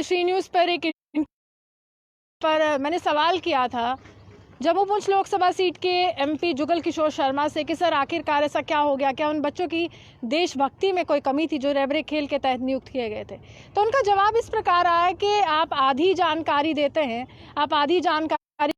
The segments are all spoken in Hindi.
श्री न्यूज़ पर मैंने सवाल किया था जम्मू पुंछ लोकसभा सीट के एमपी जुगल किशोर शर्मा से कि सर आखिरकार ऐसा क्या हो गया, क्या उन बच्चों की देशभक्ति में कोई कमी थी जो रेबरे खेल के तहत नियुक्त किए गए थे। तो उनका जवाब इस प्रकार आया कि आप आधी जानकारी देते हैं, आप आधी जानकारी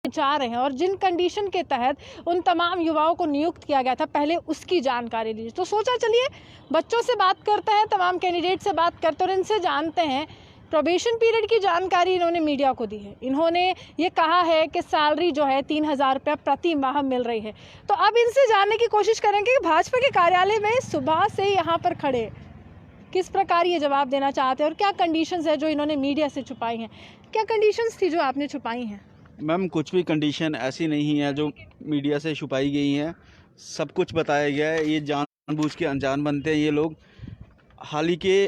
चाह रहे हैं और जिन कंडीशन के तहत उन तमाम युवाओं को नियुक्त किया गया था पहले उसकी जानकारी लीजिए। तो सोचा चलिए बच्चों से बात करते हैं, तमाम कैंडिडेट से बात करते हैं और इनसे जानते हैं। प्रोबेशन पीरियड की जानकारी इन्होंने मीडिया को दी है। इन्होंने ये कहा है कि सैलरी जो है 3,000 रुपये प्रति माह मिल रही है। तो अब इनसे जानने की कोशिश करेंगे कि भाजपा के कार्यालय में सुबह से यहाँ पर खड़े किस प्रकार ये जवाब देना चाहते हैं और क्या कंडीशंस है जो इन्होंने मीडिया से छुपाई हैं। क्या कंडीशंस थी जो आपने छुपाई हैं? मैम कुछ भी कंडीशन ऐसी नहीं है जो मीडिया से छुपाई गई हैं, सब कुछ बताया गया है। ये जानबूझ के अनजान बनते हैं ये लोग। हाल ही के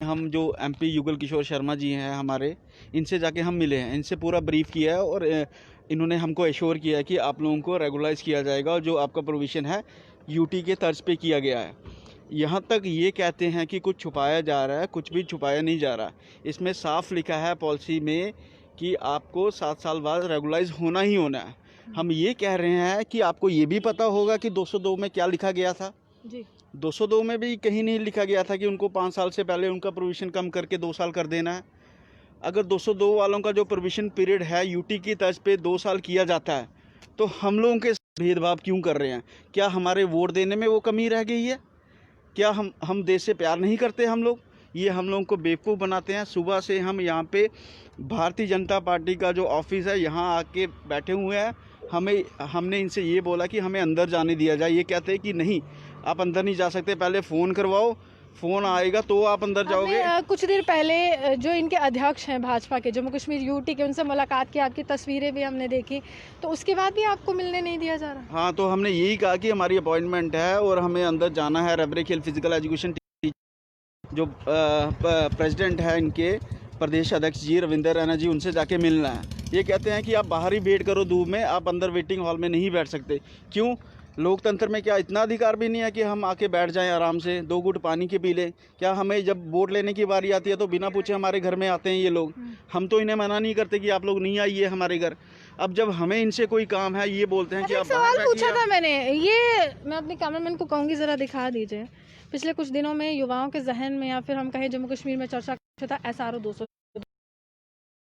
हम जो एमपी युगल किशोर शर्मा जी हैं हमारे, इनसे जाके हम मिले हैं, इनसे पूरा ब्रीफ किया है और इन्होंने हमको एश्योर किया है कि आप लोगों को रेगुलाइज किया जाएगा और जो आपका प्रोविज़न है यूटी के तर्ज पे किया गया है। यहाँ तक ये कहते हैं कि कुछ छुपाया जा रहा है, कुछ भी छुपाया नहीं जा रहा। इसमें साफ लिखा है पॉलिसी में कि आपको 7 साल बाद रेगुलाइज होना ही होना है। हम ये कह रहे हैं कि आपको ये भी पता होगा कि 202 में क्या लिखा गया था जी। 202 में भी कहीं नहीं लिखा गया था कि उनको 5 साल से पहले उनका प्रोविज़न कम करके 2 साल कर देना है। अगर 202 वालों का जो प्रोविज़न पीरियड है यूटी की तर्ज पे 2 साल किया जाता है तो हम लोगों के भेदभाव क्यों कर रहे हैं? क्या हमारे वोट देने में वो कमी रह गई है? क्या हम देश से प्यार नहीं करते हम लोग? ये हम लोगों को बेवकूफ़ बनाते हैं। सुबह से हम यहाँ पे भारतीय जनता पार्टी का जो ऑफिस है यहाँ आके बैठे हुए हैं। हमने इनसे ये बोला कि हमें अंदर जाने दिया जाए। ये कहते हैं कि नहीं, आप अंदर नहीं जा सकते, पहले फ़ोन करवाओ, फ़ोन आएगा तो आप अंदर जाओगे। कुछ देर पहले जो इनके अध्यक्ष हैं भाजपा के जम्मू कश्मीर यूटी के, उनसे मुलाकात की, आपकी तस्वीरें भी हमने देखी, तो उसके बाद भी आपको मिलने नहीं दिया जा रहा? हाँ, तो हमने यही कहा कि हमारी अपॉइंटमेंट है और हमें अंदर जाना है। रेबरे खेल फिजिकल एजुकेशन जो प्रेसिडेंट है इनके प्रदेश अध्यक्ष जी रविंदर रैना जी, उनसे जाके मिलना है। ये कहते हैं कि आप बाहर ही वेट करो धूप में, आप अंदर वेटिंग हॉल में नहीं बैठ सकते। क्यों? लोकतंत्र में क्या इतना अधिकार भी नहीं है कि हम आके बैठ जाएं आराम से, 2 घूंट पानी के पी लें? क्या हमें जब वोट लेने की बारी आती है तो बिना पूछे हमारे घर में आते हैं ये लोग? हम तो इन्हें मना नहीं करते कि आप लोग नहीं आइए हमारे घर। अब जब हमें इनसे कोई काम है, ये बोलते हैं कि आप सवाल पूछा था मैंने, ये मैं अपने कैमरामैन को कहूँगी ज़रा दिखा दीजिए। पिछले कुछ दिनों में युवाओं के जहन में या फिर हम कहें जम्मू कश्मीर में चर्चा था SRO 200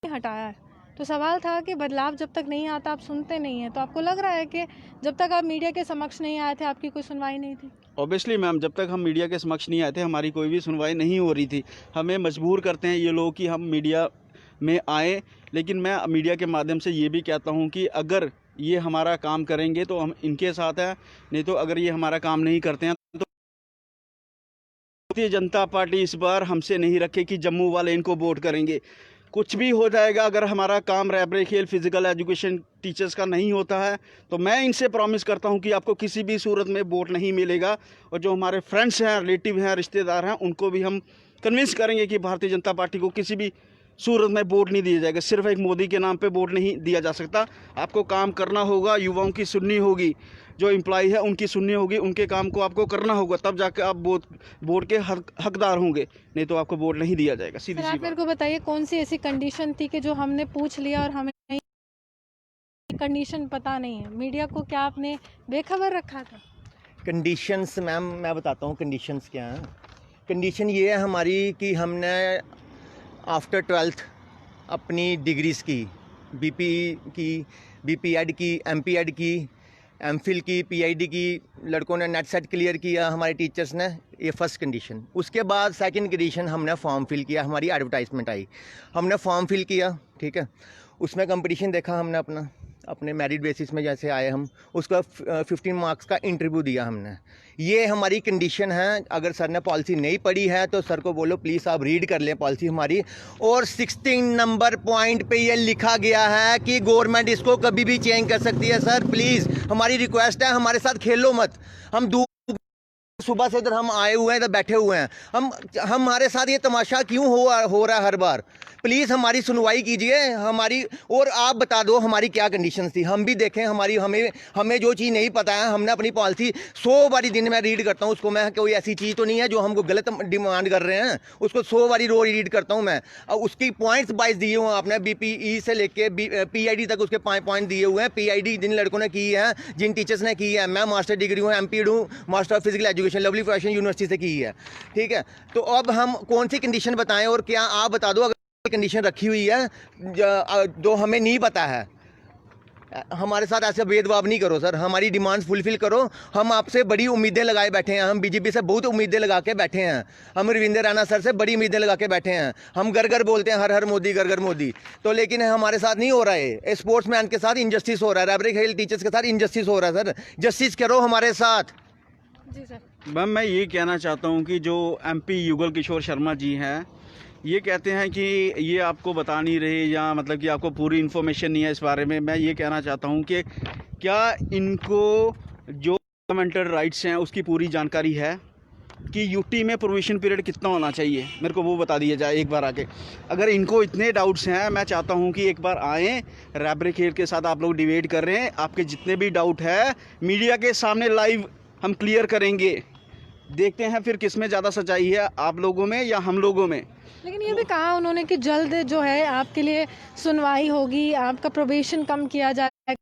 हटाया है। तो सवाल था कि बदलाव जब तक नहीं आता आप सुनते नहीं हैं, तो आपको लग रहा है कि जब तक आप मीडिया के समक्ष नहीं आए थे आपकी कोई सुनवाई नहीं थी? ऑब्वियसली मैम, जब तक हम मीडिया के समक्ष नहीं आए थे हमारी कोई भी सुनवाई नहीं हो रही थी। हमें मजबूर करते हैं ये लोग कि हम मीडिया में आएँ, लेकिन मैं मीडिया के माध्यम से ये भी कहता हूँ कि अगर ये हमारा काम करेंगे तो हम इनके साथ हैं, नहीं तो अगर ये हमारा काम नहीं करते हैं तो भारतीय जनता पार्टी इस बार हमसे नहीं रखे कि जम्मू वाले इनको वोट करेंगे। कुछ भी हो जाएगा, अगर हमारा काम रेबरे खेल फिजिकल एजुकेशन टीचर्स का नहीं होता है तो मैं इनसे प्रॉमिस करता हूं कि आपको किसी भी सूरत में वोट नहीं मिलेगा। और जो हमारे फ्रेंड्स हैं, रिलेटिव हैं, रिश्तेदार हैं, उनको भी हम कन्विंस करेंगे कि भारतीय जनता पार्टी को किसी भी सूरत में वोट नहीं दिया जाएगा। सिर्फ एक मोदी के नाम पे वोट नहीं दिया जा सकता। आपको काम करना होगा, युवाओं की सुननी होगी, जो एम्प्लॉय है उनकी सुननी होगी, उनके काम को आपको करना होगा, तब जाकर आप वोट के हकदार होंगे, नहीं तो आपको वोट नहीं दिया जाएगा। सीधी सी बात। मेरे को बताइए कौन सी ऐसी कंडीशन थी कि जो हमने पूछ लिया और हमें कंडीशन पता नहीं है? मीडिया को क्या आपने बेखबर रखा था? कंडीशंस मैम मैं बताता हूँ कंडीशंस क्या हैं। कंडीशन ये है हमारी कि हमने आफ्टर 12th अपनी डिग्रीज़ की, बीपी एड की, MP एड की, MPhil की, PID की, लड़कों ने नेट सेट क्लियर किया हमारे टीचर्स ने। ये फर्स्ट कंडीशन। उसके बाद सेकंड कंडीशन, हमने फॉर्म फिल किया, हमारी एडवर्टाइजमेंट आई, हमने फॉर्म फिल किया, ठीक है। उसमें कंपटीशन देखा हमने अपने मेरिट बेसिस में जैसे आए हम, उसका 15 मार्क्स का इंटरव्यू दिया हमने। ये हमारी कंडीशन है। अगर सर ने पॉलिसी नहीं पढ़ी है तो सर को बोलो प्लीज़ आप रीड कर लें पॉलिसी हमारी। और 16 नंबर पॉइंट पे ये लिखा गया है कि गवर्नमेंट इसको कभी भी चेंज कर सकती है। सर प्लीज़ हमारी रिक्वेस्ट है, हमारे साथ खेलो मत। हम सुबह से इधर हम आए हुए हैं, इधर बैठे हुए हैं। हमारे साथ ये तमाशा क्यों हो रहा है हर बार? प्लीज़ हमारी सुनवाई कीजिए हमारी, और आप बता दो हमारी क्या कंडीशन थी, हम भी देखें। हमें जो चीज़ नहीं पता है, हमने अपनी पॉलिसी 100 बारी दिन में रीड करता हूँ उसको मैं, कोई ऐसी चीज़ तो नहीं है जो हमको गलत डिमांड कर रहे हैं, उसको 100 बारी रोज रीड करता हूँ मैं। और उसकी पॉइंट्स वाइज दिए हुए हैं आपने, BPE से लेके PID तक उसके 5 पॉइंट दिए हुए हैं। PID जिन लड़कों ने की है, जिन टीचर्स ने की है, मैं मास्टर डिग्री हूँ, MP हूँ, master of physical education lovely fashion university से की है, ठीक है। तो अब हम कौन सी कंडीशन बताएं, और क्या आप बता दो अगर कंडीशन रखी हुई है जो हमें नहीं पता है। हमारे साथ ऐसे भेदभाव नहीं करो सर, हमारी डिमांड्स फुलफिल करो। हम आपसे बड़ी उम्मीदें लगाए बैठे हैं, हम BJP से बहुत उम्मीदें लगा के बैठे हैं, हम रविंद्र राणा सर से बड़ी उम्मीदें लगा के बैठे हैं। हम घर घर बोलते हैं हर हर मोदी, घर घर मोदी, तो लेकिन हमारे साथ नहीं हो रहा है। स्पोर्ट्समैन के साथ इनजस्टिस हो रहा है, रैबरी खेल टीचर्स के साथ इनजस्टिस हो रहा है। सर जस्टिस करो हमारे साथ। जी सर। मैम मैं ये कहना चाहता हूँ कि जो MP युगल किशोर शर्मा जी हैं, ये कहते हैं कि ये आपको बता नहीं रहे, या मतलब कि आपको पूरी इन्फॉर्मेशन नहीं है इस बारे में। मैं ये कहना चाहता हूँ कि क्या इनको जो फंडामेंटल राइट्स हैं उसकी पूरी जानकारी है कि UT में प्रोविजन पीरियड कितना होना चाहिए? मेरे को वो बता दिया जाए एक बार आके। अगर इनको इतने डाउट्स हैं, मैं चाहता हूँ कि एक बार आएँ, रैबरी खेल के साथ आप लोग डिबेट कर रहे हैं, आपके जितने भी डाउट है मीडिया के सामने लाइव हम क्लियर करेंगे। देखते हैं फिर किस में ज़्यादा सच्चाई है, आप लोगों में या हम लोगों में। लेकिन ये भी कहा उन्होंने कि जल्द जो है आपके लिए सुनवाई होगी, आपका प्रोबेशन कम किया जाएगा,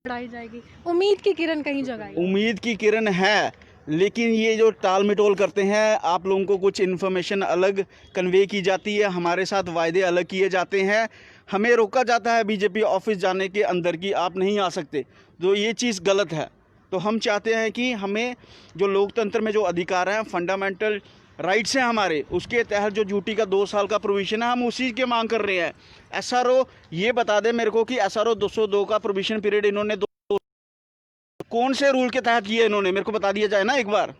बढ़ाई जाएगी। उम्मीद की किरण कहीं जगाई। उम्मीद की किरण है, लेकिन ये जो टाल मटोल करते हैं, आप लोगों को कुछ इन्फॉर्मेशन अलग कन्वे की जाती है, हमारे साथ वायदे अलग किए जाते हैं, हमें रोका जाता है BJP ऑफिस जाने के अंदर कि आप नहीं आ सकते, तो ये चीज़ गलत है। तो हम चाहते हैं कि हमें जो लोकतंत्र में जो अधिकार हैं, फंडामेंटल राइट्स हैं हमारे, उसके तहत जो ड्यूटी का 2 साल का प्रोविज़न है, हम उसी के मांग कर रहे हैं। SRO ये बता दे मेरे को कि SRO 202 का प्रोविज़न पीरियड इन्होंने कौन से रूल के तहत किए इन्होंने, मेरे को बता दिया जाए ना एक बार।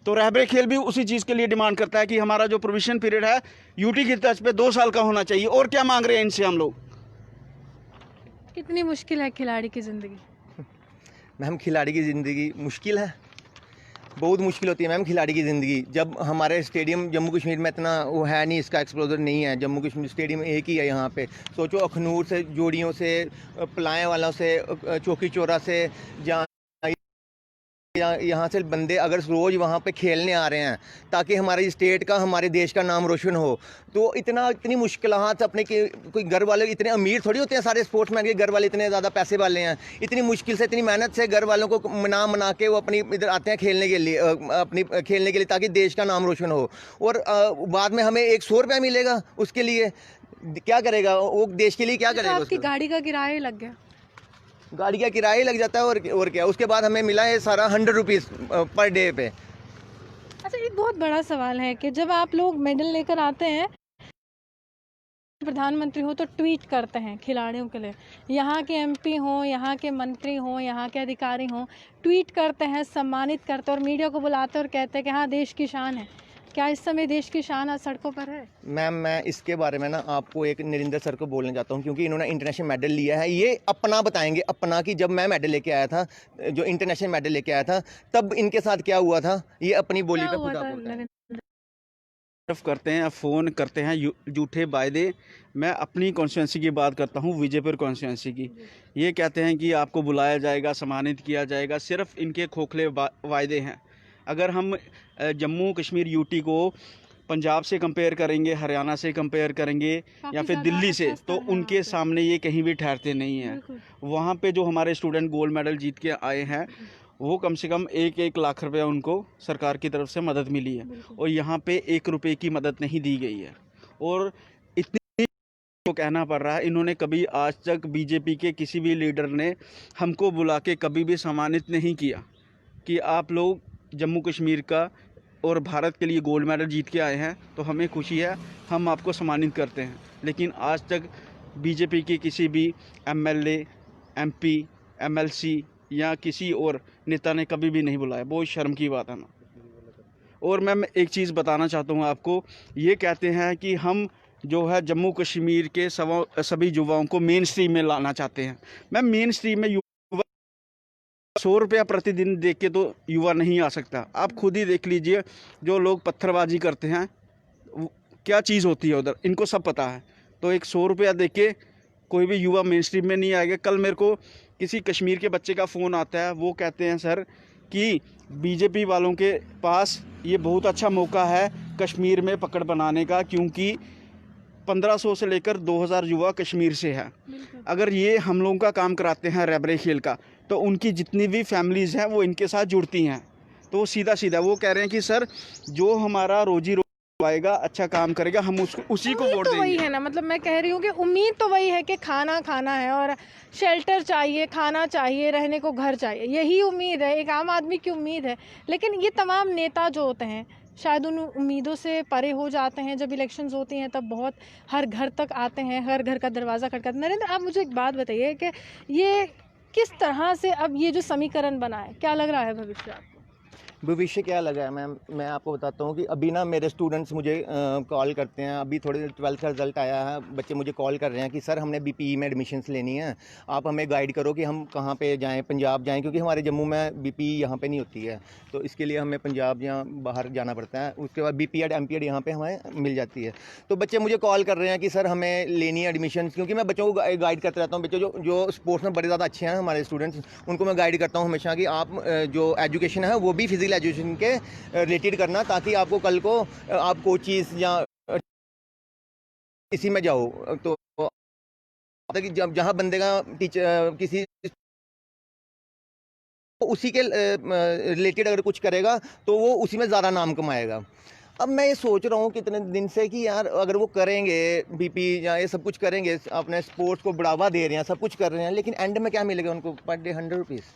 तो रहबरे खेल भी उसी चीज़ के लिए डिमांड करता है कि हमारा जो प्रोविज़न पीरियड है UT की तर्ज पे 2 साल का होना चाहिए। और क्या मांग रहे हैं इनसे हम लोग? कितनी मुश्किल है खिलाड़ी की ज़िंदगी? मैम खिलाड़ी की ज़िंदगी मुश्किल है, बहुत मुश्किल होती है मैम खिलाड़ी की ज़िंदगी। जब हमारे स्टेडियम जम्मू कश्मीर में इतना वो है नहीं, इसका एक्सप्लोजर नहीं है। जम्मू कश्मीर स्टेडियम एक ही है यहाँ पे। सोचो अखनूर से, जोड़ियों से, पलाएँ वालों से, चौकी चौरा से, जहाँ यहाँ से बंदे अगर रोज़ वहाँ पे खेलने आ रहे हैं ताकि हमारे स्टेट का, हमारे देश का नाम रोशन हो, तो इतनी मुश्किलात अपने के, कोई घर वाले इतने अमीर थोड़ी होते हैं, सारे स्पोर्ट्समैन के घर वाले इतने ज़्यादा पैसे वाले हैं। इतनी मुश्किल से, इतनी मेहनत से घर वालों को मना के वो अपनी इधर आते हैं खेलने के लिए, खेलने के लिए, ताकि देश का नाम रोशन हो। और बाद में हमें 100 रुपया मिलेगा, उसके लिए क्या करेगा वो, देश के लिए क्या करेगा? आपकी गाड़ी का किराया लग गया, गाड़ी का किराया लग जाता है, और क्या। उसके बाद हमें मिला है सारा 100 रुपीज़ पर डे पे। अच्छा, एक बहुत बड़ा सवाल है कि जब आप लोग मेडल लेकर आते हैं, प्रधानमंत्री हो तो ट्वीट करते हैं खिलाड़ियों के लिए, यहाँ के MP हों, यहाँ के मंत्री हों, यहाँ के अधिकारी हों, ट्वीट करते हैं, सम्मानित करते हैं और मीडिया को बुलाते हैं और कहते हैं कि हाँ देश की शान है। क्या इस समय देश की शान आज सड़कों पर है? मैम मैं इसके बारे में ना आपको एक नरेंद्र सर को बोलना चाहता हूँ, क्योंकि इन्होंने इंटरनेशनल मेडल लिया है। ये अपना बताएंगे, अपना कि जब मैं मेडल लेके आया था, जो इंटरनेशनल मेडल लेके आया था, तब इनके साथ क्या हुआ था, ये अपनी बोली पे खुद आप बताएं। करते हैं, फ़ोन करते हैं झूठे वायदे। मैं अपनी कॉन्स्टिट्यूंसी की बात करता हूँ, विजयपुर कॉन्स्टिट्यूंसी की। ये कहते हैं कि आपको बुलाया जाएगा, सम्मानित किया जाएगा, सिर्फ इनके खोखले वायदे हैं। अगर हम जम्मू कश्मीर UT को पंजाब से कंपेयर करेंगे, हरियाणा से कंपेयर करेंगे या फिर दिल्ली से, तो उनके सामने ये कहीं भी ठहरते नहीं हैं। वहाँ पे जो हमारे स्टूडेंट गोल्ड मेडल जीत के आए हैं, वो कम से कम 1-1 लाख रुपया उनको सरकार की तरफ से मदद मिली है, और यहाँ पे 1 रुपये की मदद नहीं दी गई है। और इतनी को कहना पड़ रहा है, इन्होंने कभी आज तक BJP के किसी भी लीडर ने हमको बुला के कभी भी सम्मानित नहीं किया कि आप लोग जम्मू कश्मीर का और भारत के लिए गोल्ड मेडल जीत के आए हैं, तो हमें खुशी है, हम आपको सम्मानित करते हैं। लेकिन आज तक BJP के किसी भी MLA, MP, MLC या किसी और नेता ने कभी भी नहीं बुलाया। बहुत शर्म की बात है ना। और मैं एक चीज़ बताना चाहता हूँ आपको, ये कहते हैं कि हम जो है जम्मू कश्मीर के सभी युवाओं को मेन स्ट्रीम में लाना चाहते हैं। मैं मेन स्ट्रीम में 100 रुपया प्रतिदिन देख के तो युवा नहीं आ सकता। आप खुद ही देख लीजिए, जो लोग पत्थरबाजी करते हैं क्या चीज़ होती है उधर, इनको सब पता है। तो एक 100 रुपया देख के कोई भी युवा मेन स्ट्रीम में नहीं आएगा। कल मेरे को किसी कश्मीर के बच्चे का फ़ोन आता है, वो कहते हैं सर कि बीजेपी वालों के पास ये बहुत अच्छा मौका है कश्मीर में पकड़ बनाने का, क्योंकि 1500 से लेकर 2000 युवा कश्मीर से है। अगर ये हम लोगों का काम कराते हैं रैबरे खेल का, तो उनकी जितनी भी फैमिलीज़ हैं वो इनके साथ जुड़ती हैं। तो वो सीधा वो कह रहे हैं कि सर जो हमारा रोजी आएगा, अच्छा काम करेगा, हम उसी को वोट देंगे। वही है ना, मतलब मैं कह रही हूँ कि उम्मीद तो वही है कि खाना है और शेल्टर चाहिए, खाना चाहिए, रहने को घर चाहिए, यही उम्मीद है, एक आम आदमी की उम्मीद है। लेकिन ये तमाम नेता जो होते हैं शायद उन उम्मीदों से परे हो जाते हैं। जब इलेक्शंस होती हैं तब बहुत हर घर तक आते हैं, हर घर का दरवाज़ा खटखटाते। नरेंद्र, आप मुझे एक बात बताइए कि ये किस तरह से अब ये जो समीकरण बना है, क्या लग रहा है भविष्य आपको? भविष्य क्या लगा है मैम, मैं आपको बताता हूँ कि अभी ना मेरे स्टूडेंट्स मुझे कॉल करते हैं। अभी थोड़े 12th का रिज़ल्ट आया है, बच्चे मुझे कॉल कर रहे हैं कि सर हमने बीपीई में एडमिशन्स लेनी है, आप हमें गाइड करो कि हम कहाँ पे जाएं, पंजाब जाएं, क्योंकि हमारे जम्मू में बीपीई यहाँ पे नहीं होती है, तो इसके लिए हमें पंजाब या बाहर जाना पड़ता है। उसके बाद बीपीएड एमपीएड यहाँ पे हमें मिल जाती है। तो बच्चे मुझे कॉल कर रहे हैं कि सर हमें लेनी है एडमिशन, क्योंकि मैं बच्चों को गाइड करते रहता हूँ। बच्चे जो स्पोर्ट्स में बड़े ज़्यादा अच्छे हैं हमारे स्टूडेंट्स, उनको मैं गाइड करता हूँ हमेशा कि आप जो एजुकेशन है वो भी फिजिकल एजुकेशन के रिलेटेड करना, ताकि आपको कल को आप कोई चीज़ या इसी में जाओ। तो ताकि जब जहाँ बंदे का टीचर किसी उसी के रिलेटेड अगर कुछ करेगा तो वो उसी में ज़्यादा नाम कमाएगा। अब मैं ये सोच रहा हूँ कितने दिन से कि यार अगर वो करेंगे बीपी या ये सब कुछ करेंगे, अपने स्पोर्ट्स को बढ़ावा दे रहे हैं, सब कुछ कर रहे हैं, लेकिन एंड में क्या मिलेगा उनको? Per day 100 rupees.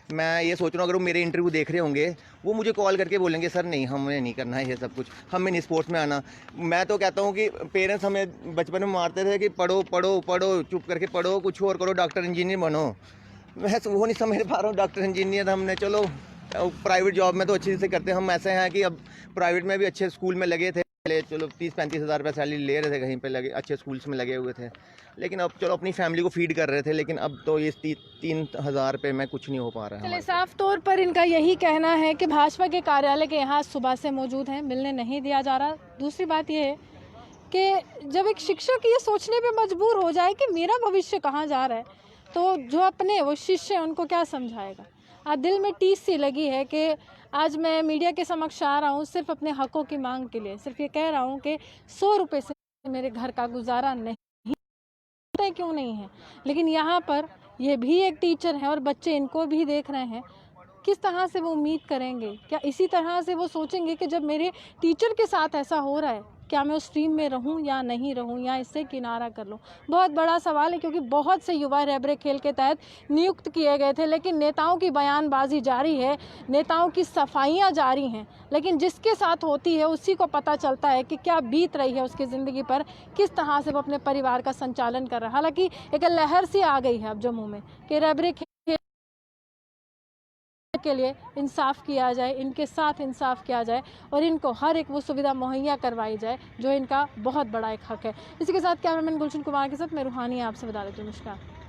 मैं ये सोच रहा हूँ अगर वो मेरे इंटरव्यू देख रहे होंगे, वो मुझे कॉल करके बोलेंगे सर नहीं, हमें नहीं करना है ये सब कुछ, हमें नहीं स्पोर्ट्स में आना। मैं तो कहता हूँ कि पेरेंट्स हमें बचपन में मारते थे कि पढ़ो पढ़ो पढ़ो, चुप करके पढ़ो, कुछ और करो, डॉक्टर इंजीनियर बनो। मैं वो नहीं समझ पा रहा हूँ। डॉक्टर इंजीनियर हमने, चलो प्राइवेट जॉब में तो अच्छे से करते हैं। हम ऐसे हैं कि अब प्राइवेट में भी अच्छे स्कूल में लगे थे, चलो 30-35 हज़ार रुपये सैलरी ले रहे थे, कहीं पे लगे अच्छे स्कूल्स में लगे हुए थे, लेकिन अब चलो अपनी फैमिली को फीड कर रहे थे। लेकिन अब तो ये 3,000 रुपये में कुछ नहीं हो पा रहा है। चलिए, साफ तौर पर इनका यही कहना है कि भाजपा के कार्यालय के यहाँ सुबह से मौजूद हैं, मिलने नहीं दिया जा रहा। दूसरी बात ये है कि जब एक शिक्षक ये सोचने पे मजबूर हो जाए कि मेरा भविष्य कहाँ जा रहा है, तो जो अपने वो शिष्य हैं उनको क्या समझाएगा। आज दिल में टीस सी लगी है कि आज मैं मीडिया के समक्ष आ रहा हूँ सिर्फ अपने हकों की मांग के लिए। सिर्फ ये कह रहा हूँ कि 100 रुपये से मेरे घर का गुजारा नहीं, क्यों नहीं है। लेकिन यहाँ पर ये भी एक टीचर है और बच्चे इनको भी देख रहे हैं। किस तरह से वो उम्मीद करेंगे? क्या इसी तरह से वो सोचेंगे कि जब मेरे टीचर के साथ ऐसा हो रहा है, क्या मैं उस स्ट्रीम में रहूं या नहीं रहूं, या इससे किनारा कर लूं? बहुत बड़ा सवाल है, क्योंकि बहुत से युवा रैबरे खेल के तहत नियुक्त किए गए थे, लेकिन नेताओं की बयानबाजी जारी है, नेताओं की सफाइयां जारी हैं, लेकिन जिसके साथ होती है उसी को पता चलता है कि क्या बीत रही है उसकी ज़िंदगी पर, किस तरह से वो अपने परिवार का संचालन कर रहा है। हालांकि एक लहर सी आ गई है अब जम्मू में कि रैबरे के लिए इंसाफ किया जाए, इनके साथ इंसाफ किया जाए और इनको हर एक वो सुविधा मुहैया करवाई जाए जो इनका बहुत बड़ा एक हक है। इसी के साथ कैमरामैन गुलशन कुमार के साथ मैं रूहानी आपसे विदा लेती हूँ। नमस्कार।